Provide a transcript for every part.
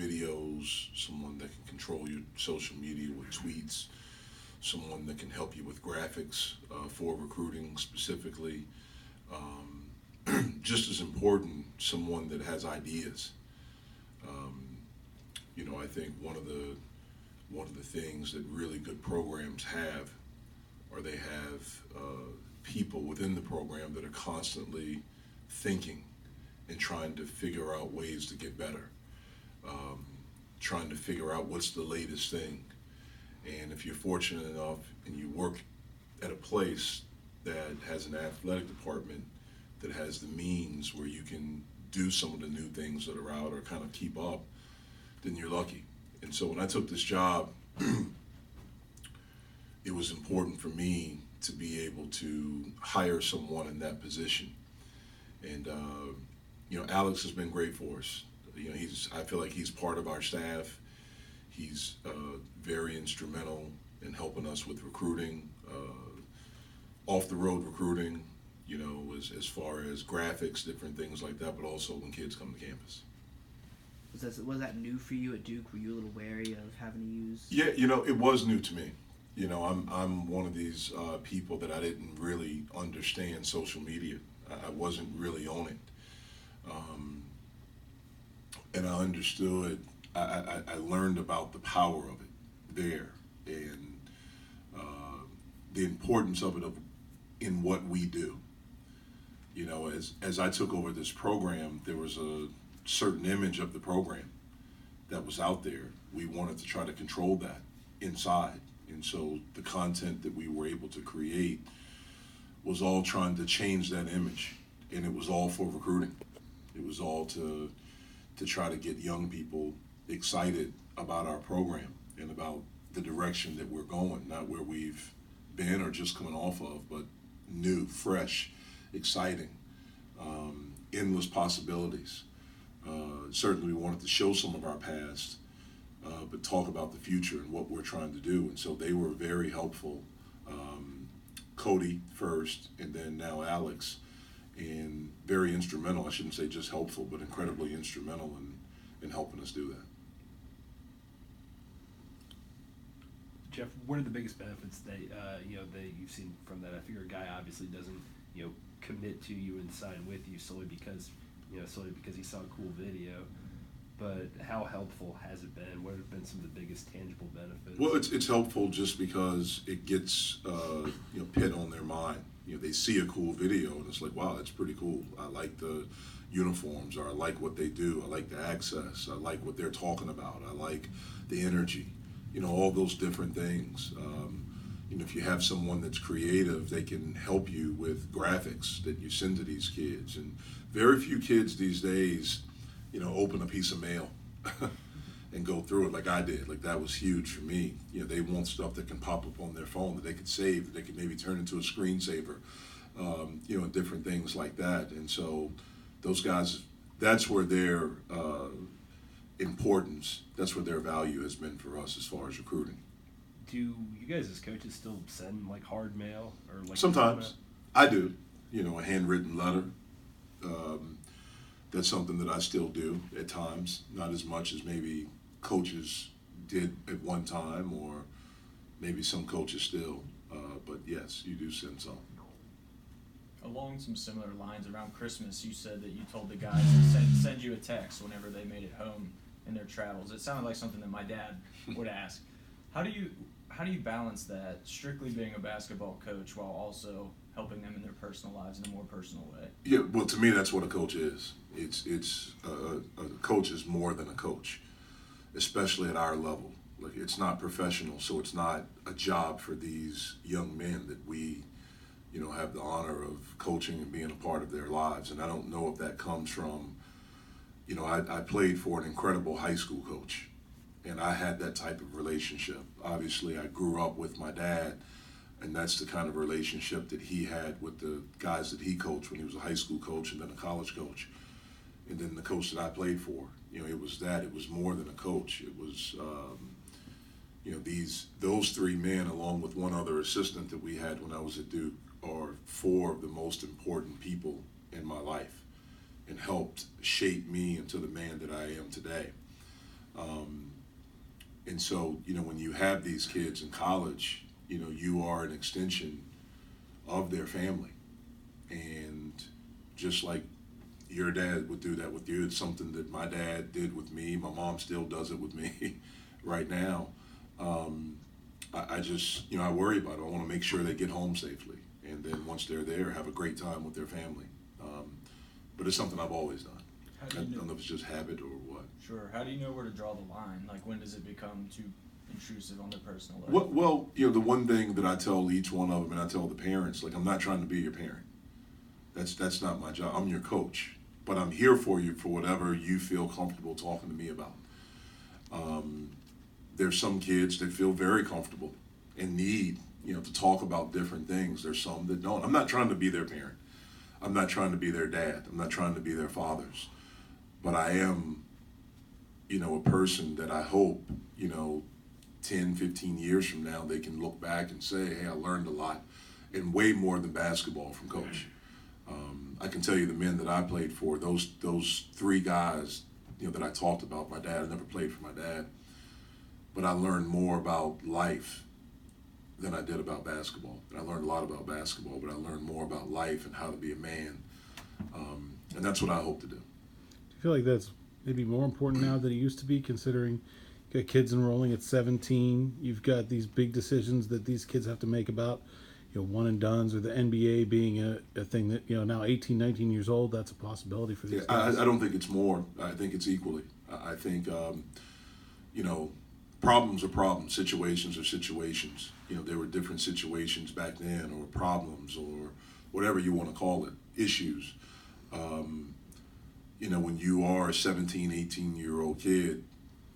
videos, someone that can control your social media with tweets, someone that can help you with graphics for recruiting specifically. Just as important, someone that has ideas. I think one of the things that really good programs have, or they have people within the program that are constantly thinking and trying to figure out ways to get better, trying to figure out what's the latest thing. And if you're fortunate enough and you work at a place that has an athletic department that has the means where you can do some of the new things that are out or kind of keep up, then you're lucky. And so when I took this job, it was important for me to be able to hire someone in that position. And Alex has been great for us. I feel like he's part of our staff. He's very instrumental in helping us with recruiting, off the road recruiting, as far as graphics, different things like that, but also when kids come to campus. Was that new for you at Duke? Were you a little wary of having to use? Yeah, it was new to me. I'm one of these people that I didn't really understand social media. I wasn't really on it. And I understood, I learned about the power of it there, and the importance of it in what we do. As I took over this program, there was a certain image of the program that was out there. We wanted to try to control that inside. And so the content that we were able to create was all trying to change that image. And it was all for recruiting. It was all to try to get young people excited about our program and about the direction that we're going, not where we've been or just coming off of, but new, fresh, exciting, endless possibilities. Certainly we wanted to show some of our past, but talk about the future and what we're trying to do. And so they were very helpful. Cody first, and then now Alex, and very instrumental. I shouldn't say just helpful, but incredibly instrumental in helping us do that. Jeff, what are the biggest benefits that you've seen from that? I figure a guy obviously doesn't commit to you and sign with you solely because he saw a cool video. But how helpful has it been? What have been some of the biggest tangible benefits? Well, it's helpful just because it gets Pitt on their mind. They see a cool video and it's like, wow, that's pretty cool. I like the uniforms, or I like what they do. I like the access. I like what they're talking about. I like the energy. All those different things. If you have someone that's creative, they can help you with graphics that you send to these kids. And very few kids these days, open a piece of mail and go through it like I did. Like, that was huge for me. They want stuff that can pop up on their phone that they could save, that they could maybe turn into a screensaver, and different things like that. And so those guys, that's where their importance, that's where their value has been for us as far as recruiting. Do you guys as coaches still send hard mail or Sometimes I do, a handwritten letter. That's something that I still do at times, not as much as maybe coaches did at one time, or maybe some coaches still. But yes, you do send some. Along some similar lines, around Christmas, you said that you told the guys to send you a text whenever they made it home in their travels. It sounded like something that my dad would ask. How do you balance that, strictly being a basketball coach while also helping them in their personal lives in a more personal way? Yeah, well, to me, that's what a coach is. It's a coach is more than a coach, especially at our level. Like, it's not professional, so it's not a job for these young men that we, have the honor of coaching and being a part of their lives. And I don't know if that comes from, I played for an incredible high school coach, and I had that type of relationship. Obviously, I grew up with my dad, and that's the kind of relationship that he had with the guys that he coached when he was a high school coach and then a college coach. And then the coach that I played for, it was more than a coach. It was, those three men, along with one other assistant that we had when I was at Duke, are four of the most important people in my life and helped shape me into the man that I am today. And so, when you have these kids in college, you are an extension of their family. And just like your dad would do that with you, it's something that my dad did with me. My mom still does it with me right now. I just, I worry about it. I want to make sure they get home safely. And then once they're there, have a great time with their family. But it's something I've always done. How I do you know? don't know if it's just habit or what. Sure. How do you know where to draw the line? Like, when does it become too intrusive on their personal life? Well, the one thing that I tell each one of them, and I tell the parents, like, I'm not trying to be your parent. That's not my job. I'm your coach, but I'm here for you for whatever you feel comfortable talking to me about. There's some kids that feel very comfortable and need, to talk about different things. There's some that don't. I'm not trying to be their parent. I'm not trying to be their dad. I'm not trying to be their fathers. But I am, a person that I hope, 10, 15 years from now, they can look back and say, hey, I learned a lot, and way more than basketball from Coach. I can tell you the men that I played for, those three guys, that I talked about, my dad, I never played for my dad, but I learned more about life than I did about basketball. And I learned a lot about basketball, but I learned more about life and how to be a man. And that's what I hope to do. Do you feel like that's maybe more important now than it used to be, considering you got kids enrolling at 17, you've got these big decisions that these kids have to make about, one and dones, or the NBA being a thing that, now 18, 19 years old, that's a possibility for these guys? I don't think it's more. I think it's equally. I think, problems are problems, situations are situations. There were different situations back then, or problems, or whatever you want to call it, issues. When you are a 17, 18-year-old kid,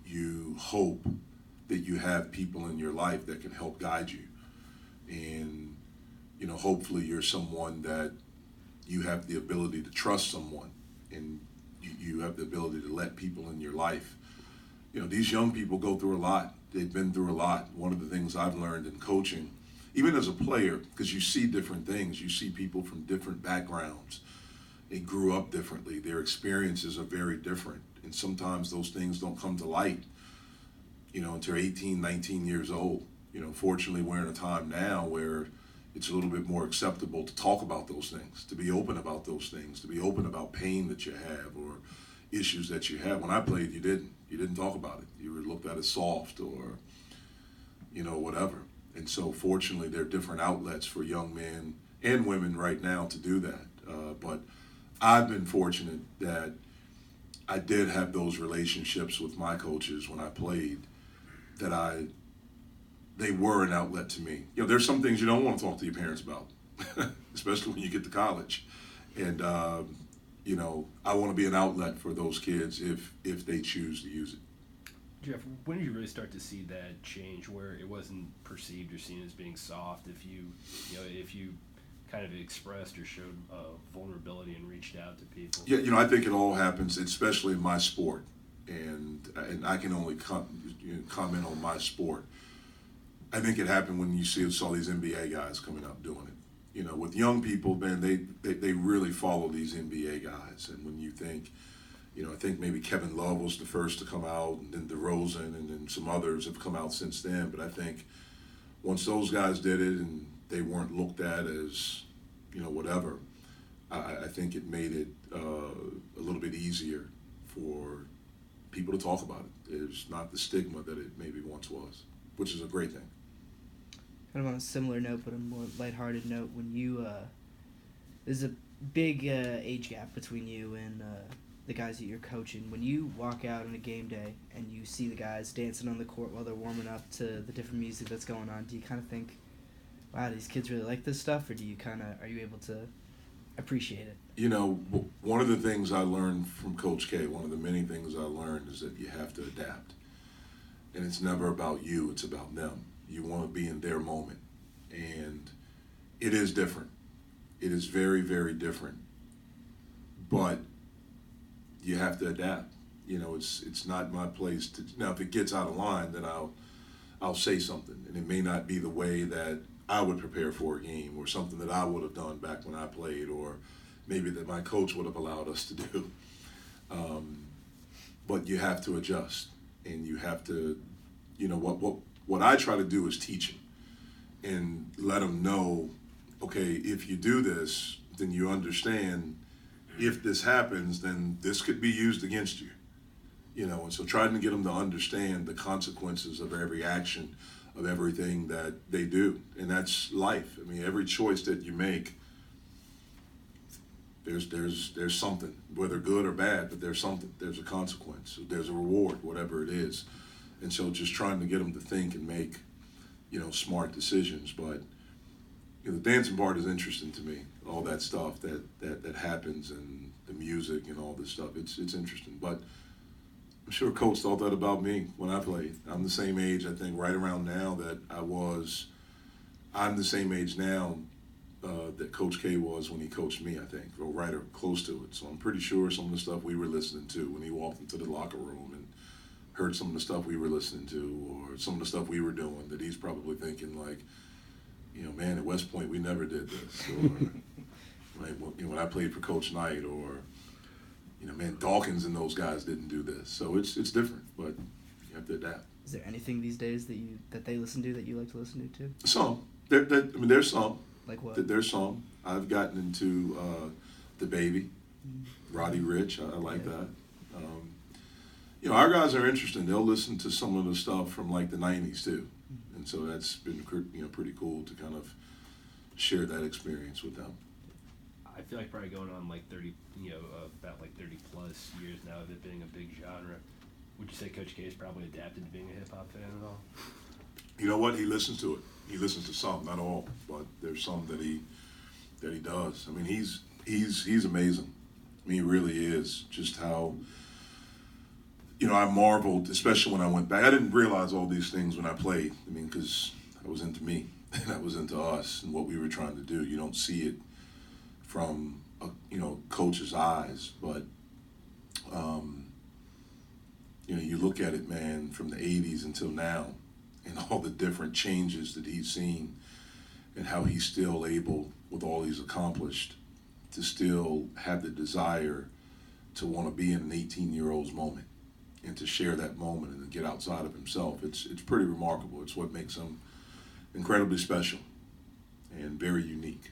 you hope that you have people in your life that can help guide you. And, hopefully you're someone that you have the ability to trust someone, and you have the ability to let people in your life. These young people go through a lot. They've been through a lot. One of the things I've learned in coaching, even as a player, because you see different things, you see people from different backgrounds. They grew up differently. Their experiences are very different. And sometimes those things don't come to light, until 18, 19 years old. Fortunately, we're in a time now where it's a little bit more acceptable to talk about those things, to be open about those things, to be open about pain that you have or issues that you have. When I played, you didn't talk about it. You were looked at as soft or, whatever. And so fortunately, there are different outlets for young men and women right now to do that. But I've been fortunate that I did have those relationships with my coaches when I played, that they were an outlet to me. There's some things you don't want to talk to your parents about, especially when you get to college. And, I want to be an outlet for those kids if they choose to use it. Jeff, when did you really start to see that change, where it wasn't perceived or seen as being soft if you kind of expressed or showed vulnerability and reached out to people? Yeah, I think it all happens, especially in my sport, and I can only comment on my sport. I think it happened when you saw these NBA guys coming up doing it. With young people, man, they really follow these NBA guys, and when you think, I think maybe Kevin Love was the first to come out, and then DeRozan, and then some others have come out since then. But I think once those guys did it and they weren't looked at as, whatever, I think it made it a little bit easier for people to talk about it. It's not the stigma that it maybe once was, which is a great thing. Kind of on a similar note, but a more lighthearted note, when you, there's a big age gap between you and the guys that you're coaching. When you walk out on a game day and you see the guys dancing on the court while they're warming up to the different music that's going on, do you kind of think, wow, these kids really like this stuff, or are you able to appreciate it? One of the things I learned from Coach K, one of the many things I learned, is that you have to adapt. And it's never about you, it's about them. You want to be in their moment. And it is different. It is very, very different. But you have to adapt. It's not my place to. Now, if it gets out of line, then I'll say something, and it may not be the way that I would prepare for a game, or something that I would have done back when I played, or maybe that my coach would have allowed us to do. But you have to adjust, and you have to, what I try to do is teach them and let them know, okay, if you do this, then you understand if this happens, then this could be used against you. And so trying to get them to understand the consequences of every action, of everything that they do. And that's life. I mean, every choice that you make, there's something, whether good or bad, but there's something. There's a consequence. There's a reward, whatever it is. And so just trying to get them to think and make, smart decisions. But, the dancing part is interesting to me. All that stuff that happens and the music and all this stuff. It's interesting. But I'm sure Coach thought that about me when I played. I'm the same age, I think, right around now that I was. I'm the same age now that Coach K was when he coached me, I think, or right or close to it. So I'm pretty sure some of the stuff we were listening to when he walked into the locker room and heard some of the stuff we were listening to, or some of the stuff we were doing, that he's probably thinking like, man, at West Point we never did this, or like, when I played for Coach Knight, or man, Dawkins and those guys didn't do this. So it's different, but you have to adapt. Is there anything these days that they listen to that you like to listen to too? Some. There's some. Like what? There's some. I've gotten into The Baby, Roddy Ricch. I like that. Our guys are interesting. They'll listen to some of the stuff from like the 90s too. And so that's been pretty cool to kind of share that experience with them. I feel like probably going on like 30, about like 30 plus years now of it being a big genre. Would you say Coach K has probably adapted to being a hip hop fan at all? You know what? He listens to it. He listens to some, not all, but there's some that he does. I mean, he's amazing. I mean, he really is. Just how, I marveled, especially when I went back. I didn't realize all these things when I played. I mean, because I was into me and I was into us and what we were trying to do. You don't see it from a coach's eyes, but you look at it, man, from the 80s until now, and all the different changes that he's seen, and how he's still able, with all he's accomplished, to still have the desire to want to be in an 18-year-old's moment and to share that moment and to get outside of himself. It's pretty remarkable. It's what makes him incredibly special and very unique.